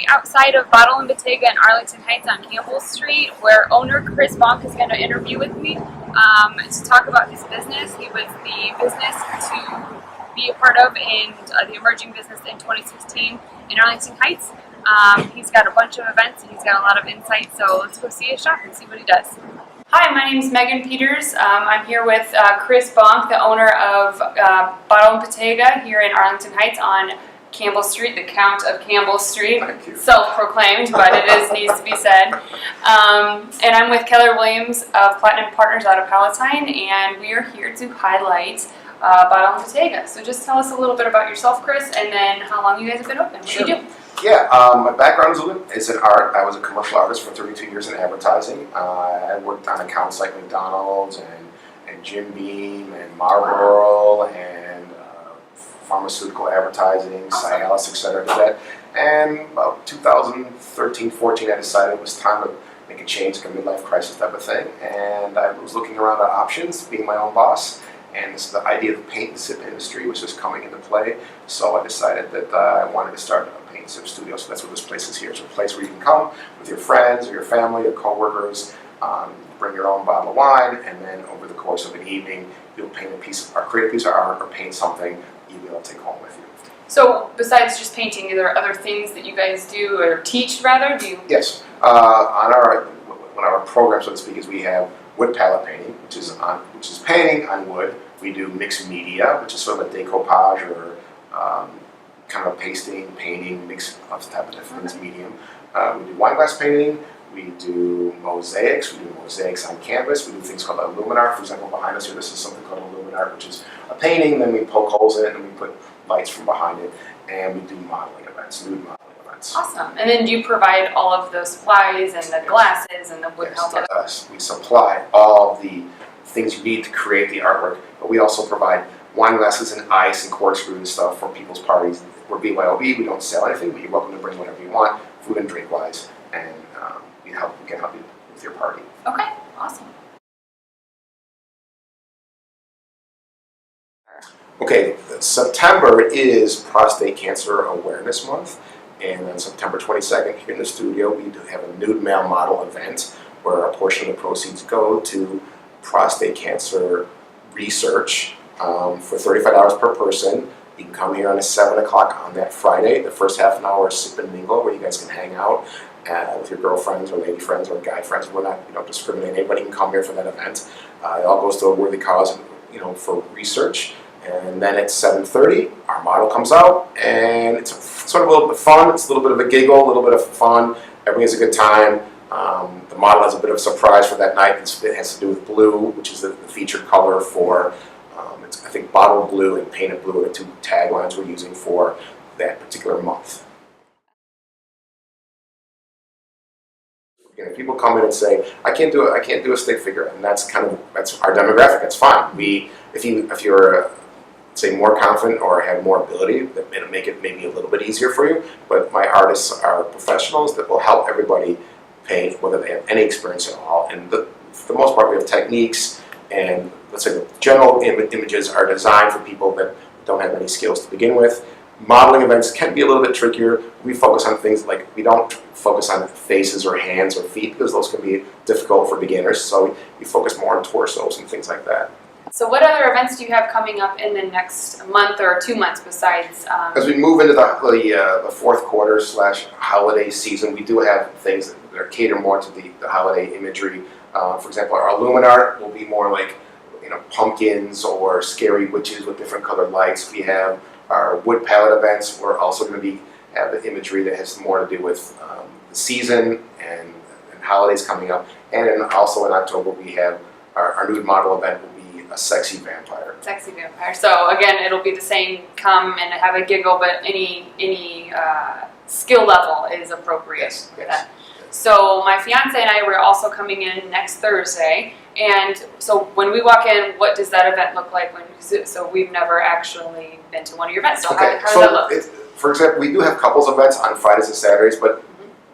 outside of Bottega in Arlington Heights on Campbell Street, where owner Chris Bonk is going to interview with me to talk about his business. He was the business to be a part of in the emerging business in 2016 in Arlington Heights. He's got a bunch of events and he's got a lot of insight, so let's go see his shop and see what he does. Hi, my name is Megan Peters. I'm here with Chris Bonk, the owner of Bottega here in Arlington Heights on Campbell Street, the Count of Campbell Street. Self-proclaimed, but it needs to be said. And I'm with Keller Williams of Platinum Partners out of Palatine, and we are here to highlight Bottega. So just tell us a little bit about yourself, Chris, and then how long you guys have been open. What do you do? Yeah, my background is in art. I was a commercial artist for 32 years in advertising. I worked on accounts like McDonald's and Jim Beam and Marlboro and pharmaceutical advertising, Cialis, etc. Did that. And about 2013-14, I decided it was time to make a change, like a midlife crisis type of thing. And I was looking around at options, being my own boss. And this is the idea of the paint and sip industry was just coming into play. So I decided that I wanted to start a paint and sip studio. So that's what this place is here. It's a place where you can come with your friends or your family or coworkers, bring your own bottle of wine, and then over the course of an evening, you'll paint a piece, or create a piece of art, or paint something you'll be able to take home with you. So besides just painting, are there other things that you guys do or teach rather? Yes. On our program, so to speak, is we have wood palette painting, which is painting on wood. We do mixed media, which is sort of a decoupage or kind of a pasting, painting, mixed type of different medium. We do wine glass painting. We do mosaics. We do mosaics on canvas. We do things called illuminart. For example, behind us here, this is something called illuminart, which is a painting. Then we poke holes in it and we put lights from behind it. And we do modeling events, nude modeling events. Awesome. And then do you provide all of the supplies and the glasses and the wood pellet? Yes, we supply all the things you need to create the artwork, but we also provide wine glasses and ice and corkscrew and stuff for people's parties. We're BYOB, we don't sell anything, but you're welcome to bring whatever you want, food and drink wise, and we can help you with your party. Okay, awesome. Okay, September is Prostate Cancer Awareness Month, and on September 22nd here in the studio we do have a nude male model event where a portion of the proceeds go to prostate cancer research for $35 per person. You can come here on 7 o'clock on that Friday. The first half an hour is sip and mingle, where you guys can hang out with your girlfriends or lady friends or guy friends. We're not, discriminating. Anybody can come here for that event. It all goes to a worthy cause, for research. And then at 7:30, our model comes out, and it's sort of a little bit of fun. It's a little bit of a giggle, a little bit of fun. Everybody has a good time. The model has a bit of a surprise for that night. It has to do with blue, which is the featured color for, I think bottled blue and painted blue are the two taglines we're using for that particular month. People come in and say, I can't do a stick figure, and that's our demographic. That's fine. If you're say more confident or have more ability, it'll make it maybe a little bit easier for you. But my artists are professionals that will help everybody paint, whether they have any experience at all. And for the most part, we have techniques, and let's say the general images are designed for people that don't have any skills to begin with. Modeling events can be a little bit trickier. We focus on things like, we don't focus on faces or hands or feet because those can be difficult for beginners. So we focus more on torsos and things like that. So what other events do you have coming up in the next month or 2 months besides? As we move into the fourth quarter / holiday season, we do have things that are cater more to the holiday imagery. For example, our illuminart will be more like pumpkins or scary witches with different colored lights. We have our wood palette events. We're also going to have the imagery that has more to do with the season and holidays coming up. And then also in October we have our nude model event will be a sexy vampire. Sexy vampire. So again, it'll be the same. Come and have a giggle, but any skill level is appropriate. Yes. Yes. So my fiance and I were also coming in next Thursday, and so when we walk in, what does that event look like? So we've never actually been to one of your events. So okay. how does that look? For example, we do have couples events on Fridays and Saturdays, but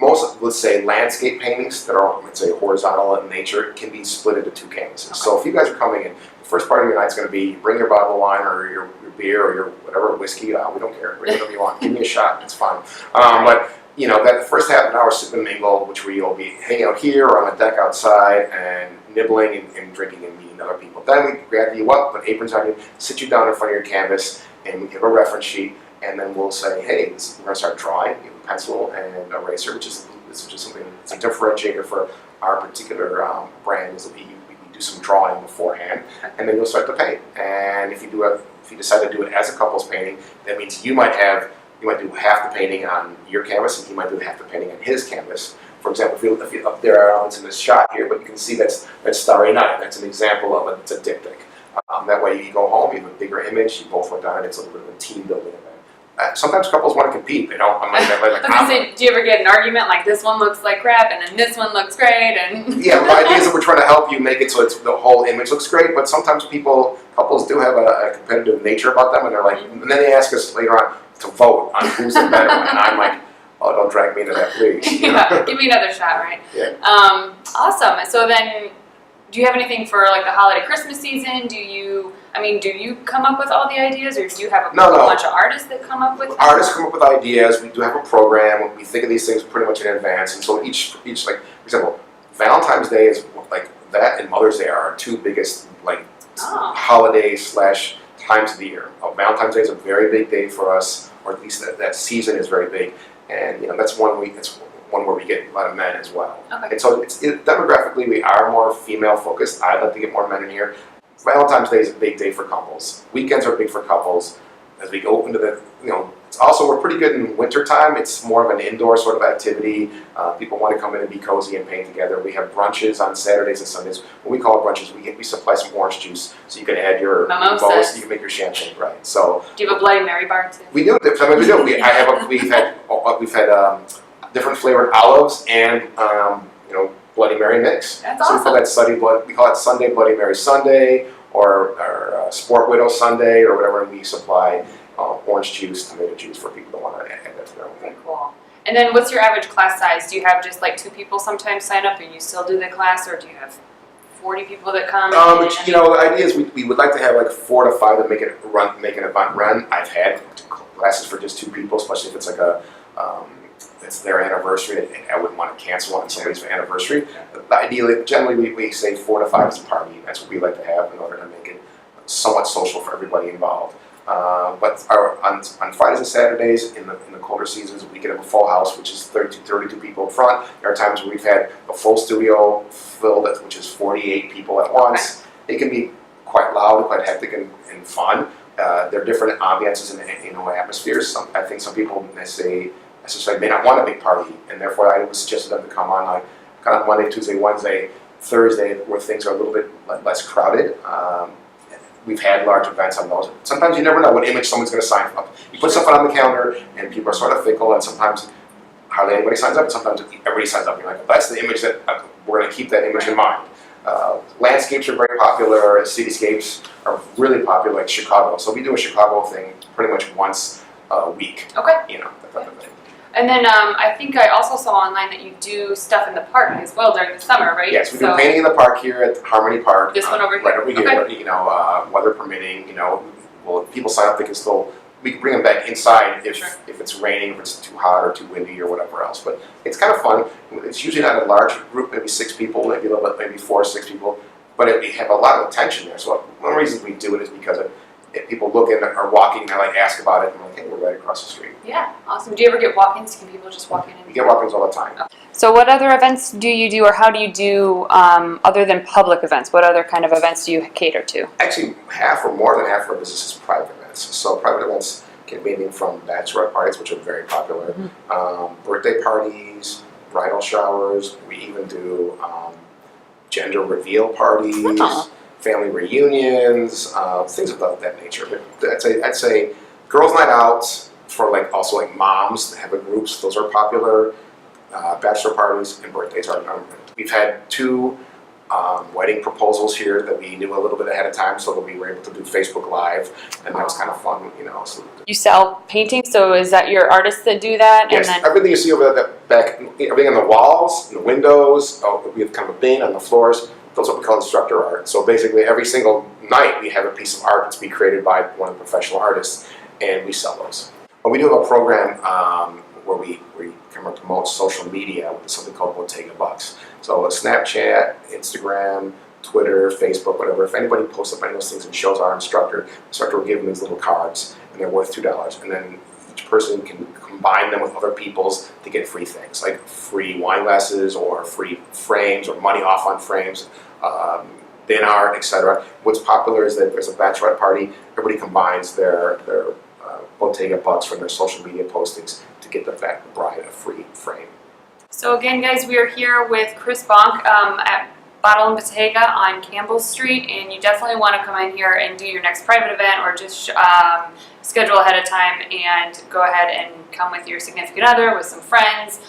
most, let's say, landscape paintings that are, let's say, horizontal in nature can be split into two canvases. Okay. So if you guys are coming in, the first part of your night is going to be, you bring your bottle of wine or your beer or your whatever whiskey, we don't care. Bring whatever you want. Give me a shot. It's fine. But that first half an hour sip and mingle, which we'll be hanging out here or on the deck outside and nibbling and drinking and meeting other people. Then we gather you up, put aprons on you, sit you down in front of your canvas, and we give a reference sheet, and then we'll say, hey, we're going to start drawing. You have a pencil and eraser, which is just something that's a differentiator for our particular brand, is that we do some drawing beforehand, and then you'll start to paint. And if you decide to do it as a couples painting, that means you might do half the painting on your canvas, and he might do half the painting on his canvas. For example, if you up there, it's in this shot here, but you can see that's Starry Night. That's an example of it's a diptych. That way you go home, you have a bigger image, you both went down, and it's a little bit of a team building event. Sometimes couples want to compete. They don't. Do you ever get an argument like this one looks like crap and then this one looks great? And yeah, the idea is that we're trying to help you make it so the whole image looks great. But sometimes couples do have a competitive nature about them, and they're like, and then they ask us later on to vote on who's the better one, and I'm like, oh, don't drag me into that, please. Yeah, give me another shot, right? Yeah. Awesome. So then, do you have anything for like the holiday Christmas season? Do you come up with all the ideas, or do you have a bunch of artists that come up with them? Artists come up with ideas. We do have a program. We think of these things pretty much in advance, and so each like, for example, Valentine's Day is like that, and Mother's Day are our two biggest holiday / times of the year. Valentine's Day is a very big day for us, or at least that season is very big, and that's one where we get a lot of men as well. Okay. And so demographically, we are more female focused. I'd like to get more men in here. Valentine's Day is a big day for couples. Weekends are big for couples. As we go into it's also, we're pretty good in winter time. It's more of an indoor sort of activity. People want to come in and be cozy and paint together. We have brunches on Saturdays and Sundays. What we call brunches, we supply some orange juice, so you can add your mimosas, you can make your champagne, right? So do you have a Bloody Mary bar too? We do. We do. We've had different flavored olives and Bloody Mary mix. That's awesome. We call it Sunday Bloody Mary Sunday, or Sport Widow Sunday, or whatever. And we supply orange juice, tomato juice for people that want to add that to their own thing. Cool. And then, what's your average class size? Do you have just like 2 people sometimes sign up, and you still do the class, or do you have 40 people that come? The idea is we would like to have like 4 to 5 that make an event run. I've had classes for just 2 people, especially if it's like it's their anniversary, and I wouldn't want to cancel on somebody's anniversary. Ideally, generally, we say 4 to 5 is a party. That's what we like to have in order to make it somewhat social for everybody involved. But on Fridays and Saturdays, in the colder seasons, we can have a full house, which is 32 people in front. There are times where we've had a full studio filled, which is 48 people at once. It can be quite loud, quite hectic, and fun. There are different ambiances and atmospheres. I think some people may not want a big party, and therefore I would suggest them to come on kind of Monday, Tuesday, Wednesday, Thursday, where things are a little bit less crowded. We've had large events on those. Sometimes you never know what image someone's going to sign up. You put something on the calendar, and people are sort of fickle, and sometimes hardly anybody signs up, and sometimes everybody signs up. And you're like, well, that's the image that we're going to keep that image in mind. Landscapes are very popular. Cityscapes are really popular, like Chicago. So we do a Chicago thing pretty much once a week. Okay. That type of thing. And then I think I also saw online that you do stuff in the park as well during the summer, right? Yes, we do painting in the park here at Harmony Park. This one over here? Right over here. Okay. Weather permitting, if people sign up, we can bring them back inside if it's raining, if it's too hot or too windy or whatever else. But it's kind of fun. It's usually not a large group, maybe 6 people, maybe 4 or 6 people, but we have a lot of attention there. So one of the reasons we do it is because if people look in or walking, they ask about it, and we're like, hey, we're right across the street. Yeah, awesome. Do you ever get walk-ins? Can people just walk in? We get walk-ins all the time. Okay. So what other events do you do, or how do you do, other than public events? What other kind of events do you cater to? Actually, half or more than half of our business is private events. So private events can be anything from bachelorette parties, which are very popular, birthday parties, bridal showers. We even do gender reveal parties. Family reunions, things of that nature. But I'd say girls' night out for also moms that have groups. Those are popular. Bachelor parties and birthdays are. We've had 2 wedding proposals here that we knew a little bit ahead of time, so that we were able to do Facebook Live, and that was kind of fun. So you sell paintings, so is that your artists that do that? Yes, and then everything you see over back, everything on the walls, in the windows. We have kind of a bin on the floors. Those are what we call instructor art. So basically every single night, we have a piece of art that's be created by one of the professional artists, and we sell those. But we do have a program where we kind of promote social media with something called Bottega Bucks. So Snapchat, Instagram, Twitter, Facebook, whatever. If anybody posts up any of those things and shows our instructor, the instructor will give them these little cards, and they're worth $2. And then each person can combine them with other people's to get free things, like free wine glasses or free frames or money off on frames, bin art, etc. What's popular is that if there's a bachelorette party, everybody combines their Bottega Bucks from their social media postings to get the bride a free frame. So again, guys, we are here with Chris Bonk at Bottega on Campbell Street, and you definitely want to come in here and do your next private event, or just schedule ahead of time and go ahead and come with your significant other, with some friends,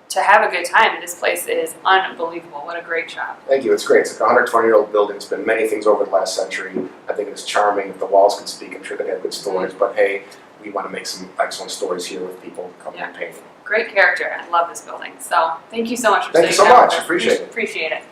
to have a good time. This place is unbelievable. What a great shop. Thank you. It's great. It's like a 120-year-old building. It's been many things over the last century. I think it's charming. If the walls can speak, I'm sure they have good stories. But hey, we want to make some excellent stories here with people coming and painting. Great character. I love this building. So thank you so much for Thank you so much. Appreciate it. Appreciate it.